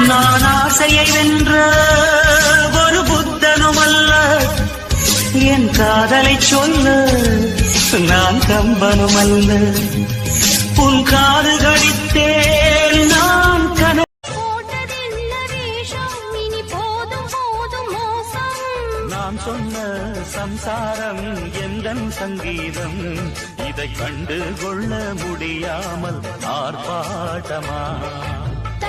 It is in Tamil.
நான் ஆசையை வென்ற ஒரு புத்தனும் அல்ல, என் காதலை சொல்ல நான் கம்பனும் அல்ல. உன் காது கடித்தேன் நான் கன நான் சொன்ன சம்சாரம் எந்தன் சங்கீதம், இதை கண்டு கொள்ள முடியாமல் ஆர்ப்பாட்டமா?